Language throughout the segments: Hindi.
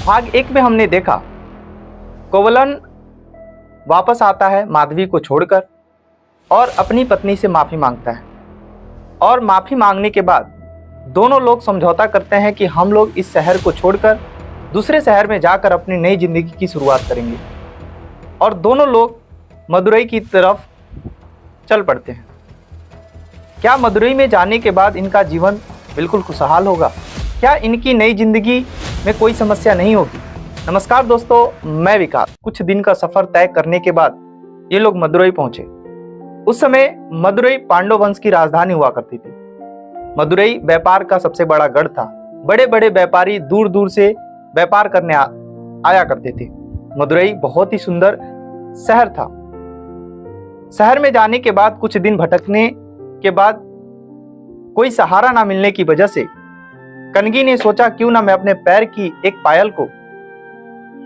भाग 1 में हमने देखा कोवलन वापस आता है माधवी को छोड़कर और अपनी पत्नी से माफ़ी मांगता है। और माफ़ी मांगने के बाद दोनों लोग समझौता करते हैं कि हम लोग इस शहर को छोड़कर दूसरे शहर में जाकर अपनी नई जिंदगी की शुरुआत करेंगे। और दोनों लोग मदुरई की तरफ चल पड़ते हैं। क्या मदुरई में जाने के बाद इनका जीवन बिल्कुल खुशहाल होगा? क्या इनकी नई जिंदगी में कोई समस्या नहीं होगी? नमस्कार दोस्तों, मैं विकास। कुछ दिन का सफर तय करने के बाद ये लोग मदुरई पहुंचे। उस समय मदुरई पांडव वंश की राजधानी हुआ करती थी। मदुरई व्यापार का सबसे बड़ा गढ़ था। बड़े बड़े व्यापारी दूर दूर से व्यापार करने आया करते थे। मदुरई बहुत ही सुंदर शहर था। शहर में जाने के बाद कुछ दिन भटकने के बाद कोई सहारा ना मिलने की वजह से कनगी ने सोचा क्यों ना मैं अपने पैर की एक पायल को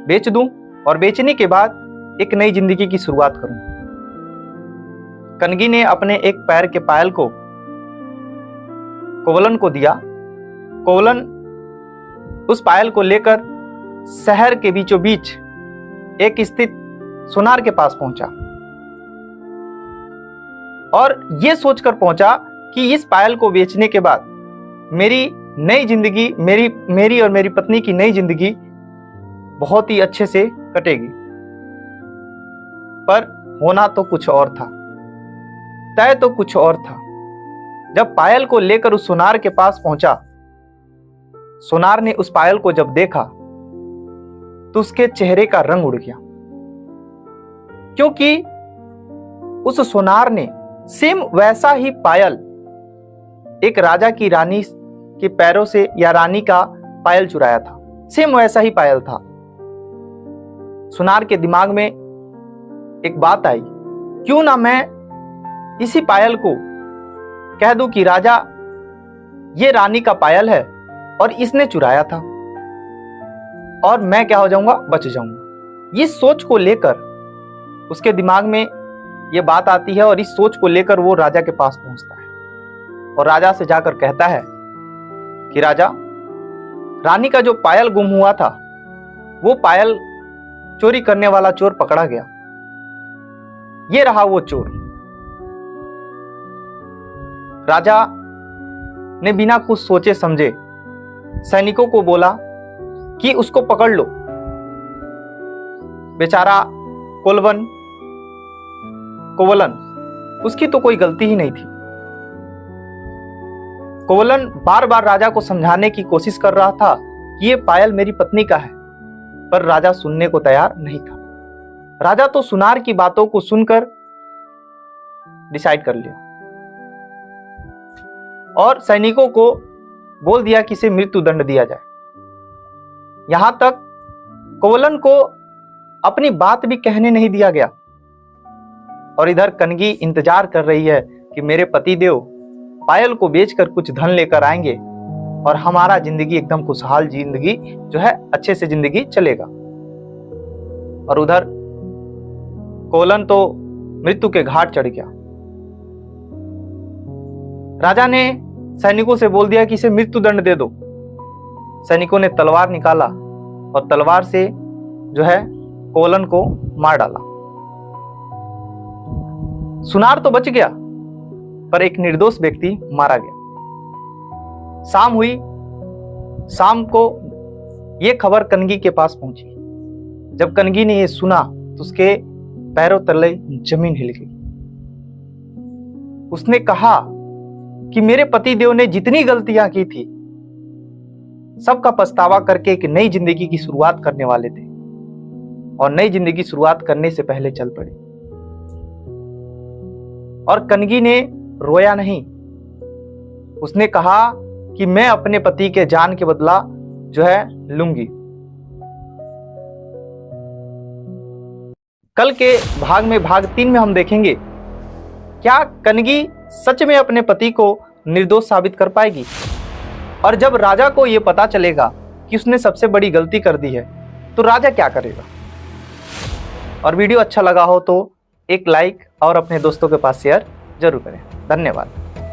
बेच दूं और बेचने के बाद एक नई जिंदगी की शुरुआत करूं। कनगी ने अपने एक पैर के पायल को कोवलन को दिया। कोवलन उस पायल को लेकर शहर के बीचों बीच एक स्थित सुनार के पास पहुंचा और यह सोचकर पहुंचा कि इस पायल को बेचने के बाद मेरी नई जिंदगी, मेरी और मेरी पत्नी की नई जिंदगी बहुत ही अच्छे से कटेगी। पर होना तो कुछ और था, तय तो कुछ और था। जब पायल को लेकर उस सुनार के पास पहुंचा, सुनार ने उस पायल को जब देखा तो उसके चेहरे का रंग उड़ गया, क्योंकि उस सुनार ने सेम वैसा ही पायल एक राजा की रानी के पैरों से या रानी का पायल चुराया था। सेम वैसा ही पायल था। सुनार के दिमाग में एक बात आई, क्यों ना मैं इसी पायल को कह दूं कि राजा, ये रानी का पायल है और इसने चुराया था और मैं क्या हो जाऊंगा, बच जाऊंगा। इस सोच को लेकर उसके दिमाग में यह बात आती है और इस सोच को लेकर वो राजा के पास पहुंचता है और राजा से जाकर कहता है कि राजा, रानी का जो पायल गुम हुआ था वो पायल चोरी करने वाला चोर पकड़ा गया। ये रहा वो चोर। राजा ने बिना कुछ सोचे समझे सैनिकों को बोला कि उसको पकड़ लो। बेचारा कोवलन, उसकी तो कोई गलती ही नहीं थी। कोवलन बार बार राजा को समझाने की कोशिश कर रहा था कि ये पायल मेरी पत्नी का है, पर राजा सुनने को तैयार नहीं था। राजा तो सुनार की बातों को सुनकर डिसाइड कर लिया और सैनिकों को बोल दिया कि इसे मृत्यु दंड दिया जाए। यहां तक कोवलन को अपनी बात भी कहने नहीं दिया गया और इधर कनगी इंतजार कर रही है कि मेरे पति देव पायल को बेचकर कुछ धन लेकर आएंगे और हमारा जिंदगी एकदम खुशहाल जिंदगी जो है अच्छे से जिंदगी चलेगा। और उधर कोवलन तो मृत्यु के घाट चढ़ गया। राजा ने सैनिकों से बोल दिया कि इसे मृत्यु दंड दे दो। सैनिकों ने तलवार निकाला और तलवार से जो है कोवलन को मार डाला। सुनार तो बच गया, पर एक निर्दोष व्यक्ति मारा गया। शाम हुई। शाम को यह खबर कनगी के पास पहुंची। जब कनगी ने यह सुना तो उसके पैरों तले जमीन हिल गई। उसने कहा कि मेरे पति देव ने जितनी गलतियां की थी सबका पछतावा करके एक नई जिंदगी की शुरुआत करने वाले थे और नई जिंदगी शुरुआत करने से पहले चल पड़े। और कनगी ने रोया नहीं। उसने कहा कि मैं अपने पति के जान के बदला जो है लूंगी। कल के भाग में, भाग 3 में हम देखेंगे क्या कनगी सच में अपने पति को निर्दोष साबित कर पाएगी। और जब राजा को यह पता चलेगा कि उसने सबसे बड़ी गलती कर दी है तो राजा क्या करेगा। और वीडियो अच्छा लगा हो तो एक लाइक और अपने दोस्तों के पास शेयर जरूर करें। धन्यवाद।